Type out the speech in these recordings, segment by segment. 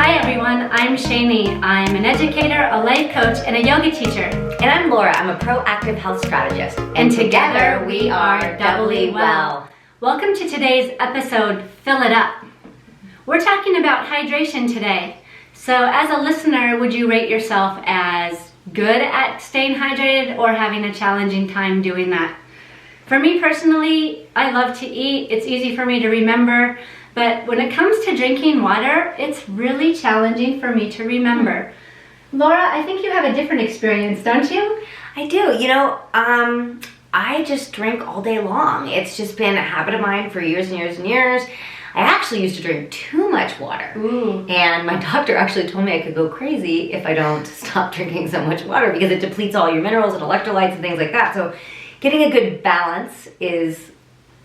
Hi everyone, I'm Shani. I'm an educator, a life coach, and a yoga teacher. And I'm Laura. I'm a proactive health strategist. And together we are Doubly Well. Welcome to today's episode, Fill It Up. We're talking about hydration today. So as a listener, would you rate yourself as good at staying hydrated or having a challenging time doing that? For me personally, I love to eat. It's easy for me to remember. But when it comes to drinking water, it's really challenging for me to remember. Laura, I think you have a different experience, don't you? I do. I just drink all day long. It's just been a habit of mine for years and years and years. I actually used to drink too much water. Ooh. And my doctor actually told me I could go crazy if I don't stop drinking so much water because it depletes all your minerals and electrolytes and things like that. So getting a good balance is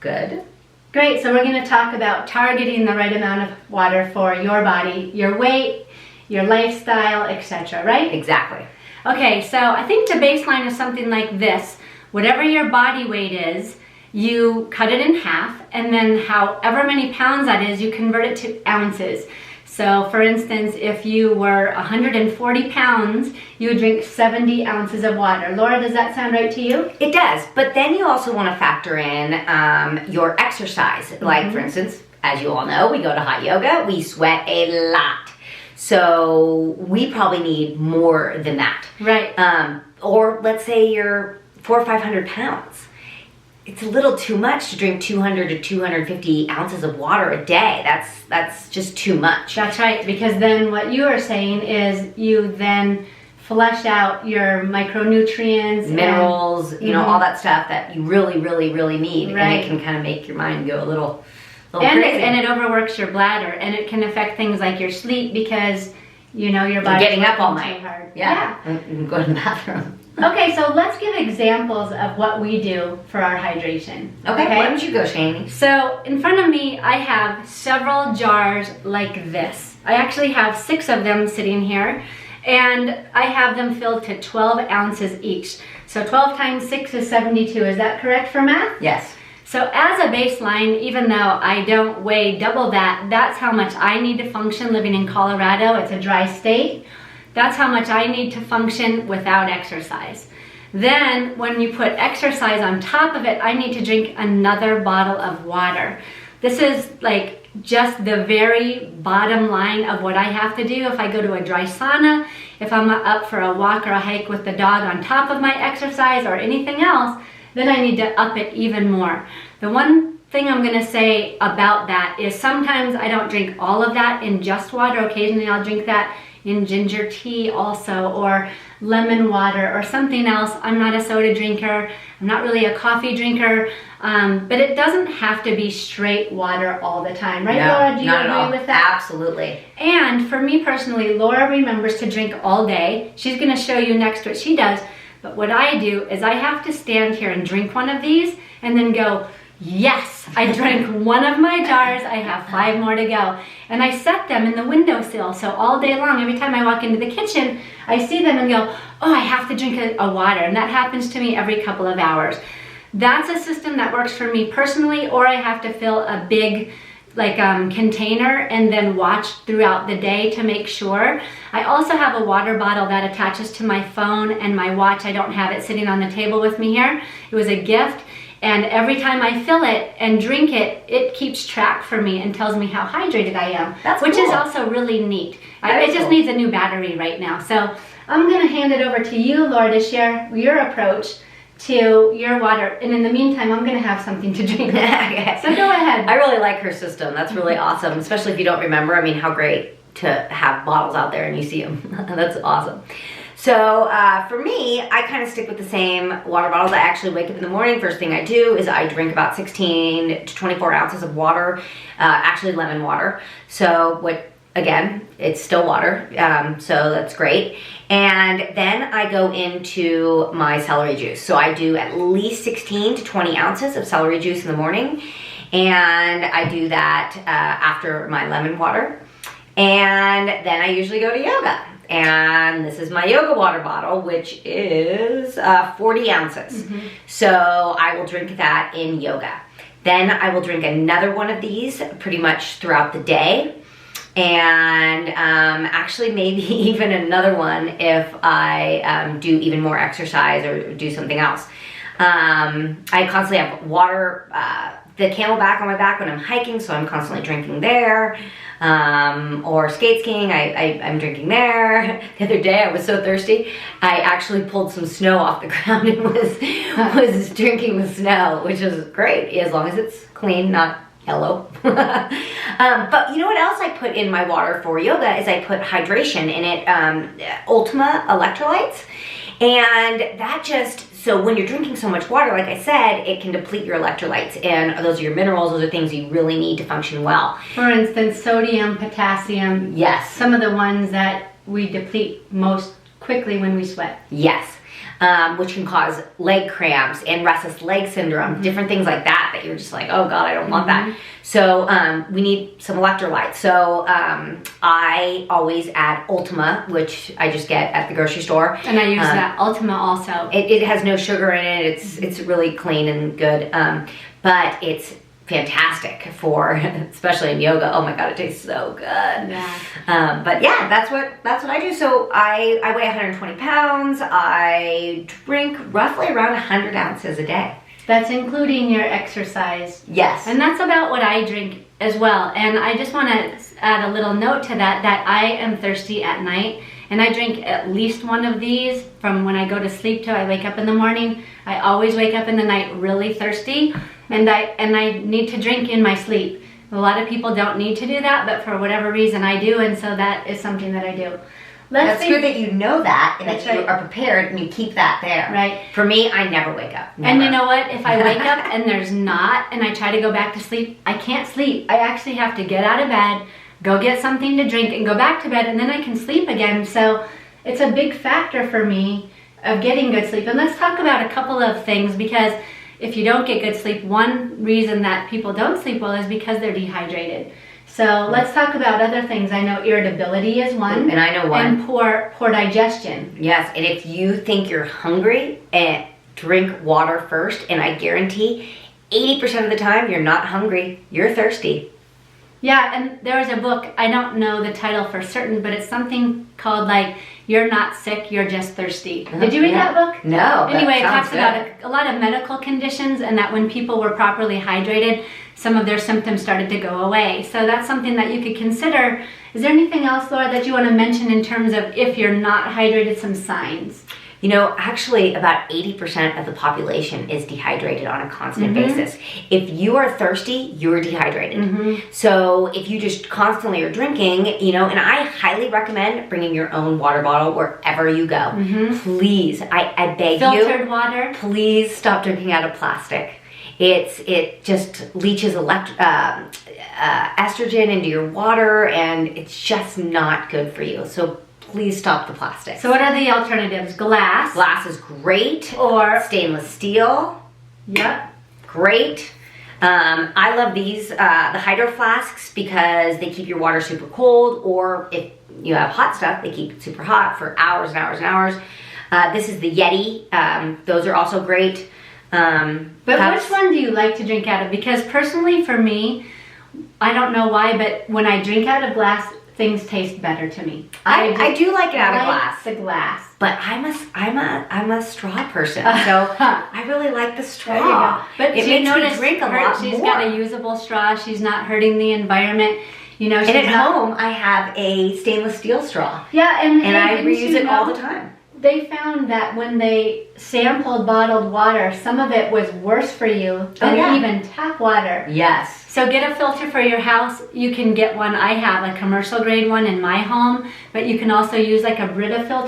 good. Great, so we're going to talk about targeting the right amount of water for your body, your weight, your lifestyle, etc., right? Exactly. Okay, so I think the baseline is something like this. Whatever your body weight is, you cut it in half, and then however many pounds that is, you convert it to ounces. So for instance, if you were 140 pounds, you would drink 70 ounces of water. Laura, does that sound right to you? It does, but then you also want to factor in your exercise. Like for instance, as you all know, we go to hot yoga, we sweat a lot. So we probably need more than that. Right. Or let's say you're 400 or 500 pounds. It's a little too much to drink 200 to 250 ounces of water a day. That's just too much. That's right, because then what you are saying is you then flush out your micronutrients, minerals, all that stuff that you really, really, really need. Right. And it can kind of make your mind go a little and crazy. And it overworks your bladder, and it can affect things like your sleep because, your You're body's getting up all working night. too hard. Yeah. And go to the bathroom. Okay, so let's give examples of what we do for our hydration. Okay, why don't you go, Shani? So in front of me, I have several jars like this. I actually have 6 of them sitting here, and I have them filled to 12 ounces each. So 12 times 6 is 72. Is that correct for math? Yes. So as a baseline, even though I don't weigh double that, that's how much I need to function living in Colorado. It's a dry state. That's how much I need to function without exercise. Then when you put exercise on top of it, I need to drink another bottle of water. This is like just the very bottom line of what I have to do if I go to a dry sauna, if I'm up for a walk or a hike with the dog on top of my exercise or anything else, then I need to up it even more. The one thing I'm going to say about that is sometimes I don't drink all of that in just water. Occasionally I'll drink that in ginger tea also, or lemon water or something else. I'm not a soda drinker. I'm not really a coffee drinker. But it doesn't have to be straight water all the time. Right, No, Laura? Do you not at all. agree with that? Absolutely. And for me personally, Laura remembers to drink all day. She's going to show you next what she does. But what I do is I have to stand here and drink one of these and then go, yes, I drank one of my jars. I have 5 more to go. And I set them in the windowsill. So all day long, every time I walk into the kitchen, I see them and go, oh, I have to drink a water. And that happens to me every couple of hours. That's a system that works for me personally, or I have to fill a big container and then watch throughout the day to make sure. I also have a water bottle that attaches to my phone and my watch. I don't have it sitting on the table with me here. It was a gift. And every time I fill it and drink it, it keeps track for me and tells me how hydrated I am. That's which cool. is also really neat. That It is just cool. needs a new battery right now. So I'm going to hand it over to you, Laura, to share your approach to your water. And in the meantime, I'm going to have something to drink. So go ahead. I really like her system. That's really awesome, especially if you don't remember. I mean, how great to have bottles out there and you see them. That's awesome. So for me, I kind of stick with the same water bottles. I actually wake up in the morning. First thing I do is I drink about 16 to 24 ounces of water, actually lemon water. So again, it's still water, so that's great. And then I go into my celery juice. So I do at least 16 to 20 ounces of celery juice in the morning. And I do that after my lemon water. And then I usually go to yoga. And this is my yoga water bottle, which is 40 ounces. Mm-hmm. So I will drink that in yoga. Then I will drink another one of these pretty much throughout the day. and actually maybe even another one if I do even more exercise or do something else. I constantly have water, the Camelback on my back when I'm hiking, so I'm constantly drinking there. Or skate skiing, I'm drinking there. The other day I was so thirsty, I actually pulled some snow off the ground and was drinking the snow, which is great, as long as it's clean, not yellow. But you know what else I put in my water for yoga is I put hydration in it, Ultima electrolytes. And that just, so when you're drinking so much water, like I said, it can deplete your electrolytes, and those are your minerals, those are things you really need to function well. For instance, sodium, potassium. Yes. Some of the ones that we deplete most quickly when we sweat. Yes. Which can cause leg cramps and restless leg syndrome, different things like that you're just like, oh God, I don't want that. So we need some electrolytes. So I always add Ultima, which I just get at the grocery store. And I use that Ultima also. It has no sugar in it. It's really clean and good. But it's fantastic for, especially in yoga. Oh my God, it tastes so good. Yeah. But yeah, that's what I do. So I weigh 120 pounds. I drink roughly around 100 ounces a day. That's including your exercise. Yes. And that's about what I drink as well. And I just want to add a little note to that I am thirsty at night. And I drink at least one of these from when I go to sleep till I wake up in the morning. I always wake up in the night really thirsty, and I need to drink in my sleep. A lot of people don't need to do that, but for whatever reason I do, and so that is something that I do. That's good that you know that, and that you right. are prepared and you keep that there. Right. For me, I never wake up. Never. And you know what? If I wake up and there's not, and I try to go back to sleep, I can't sleep. I actually have to get out of bed, go get something to drink, and go back to bed, and then I can sleep again. So it's a big factor for me of getting good sleep. And let's talk about a couple of things, because if you don't get good sleep, one reason that people don't sleep well is because they're dehydrated. So let's talk about other things. I know irritability is one. And I know one. And poor digestion. Yes, and if you think you're hungry, drink water first, and I guarantee 80% of the time you're not hungry, you're thirsty. Yeah, and there was a book, I don't know the title for certain, but it's something called like, You're Not Sick, You're Just Thirsty. Did you read that book? No. Anyway, it talks about a lot of medical conditions, and that when people were properly hydrated, some of their symptoms started to go away. So that's something that you could consider. Is there anything else, Laura, that you want to mention in terms of if you're not hydrated, some signs? You know, actually about 80% of the population is dehydrated on a constant basis. If you are thirsty, you're dehydrated. So if you just constantly are drinking, you know, and I highly recommend bringing your own water bottle wherever you go. Please, I beg you. Filtered water. Please stop drinking out of plastic. It just leaches estrogen into your water, and it's just not good for you. So please stop the plastic. So what are the alternatives? Glass. Glass is great. Or stainless steel. Yep. Great. I love these, the Hydro Flasks, because they keep your water super cold, or if you have hot stuff, they keep it super hot for hours and hours and hours. This is the Yeti. Those are also great. But which one do you like to drink out of? Because personally for me, I don't know why, but when I drink out of glass, things taste better to me. I do like it out of glass. The glass. But I'm a straw person, so I really like the straw. But it makes me drink a lot She's more. got a usable straw. She's not hurting the environment. You know, she's And at home, I have a stainless steel straw. Yeah, and I didn't reuse you it all know, the time. They found that when they sampled bottled water, some of it was worse for you than even tap water. Yes. So get a filter for your house. You can get one. I have a commercial grade one in my home, but you can also use like a Brita filter.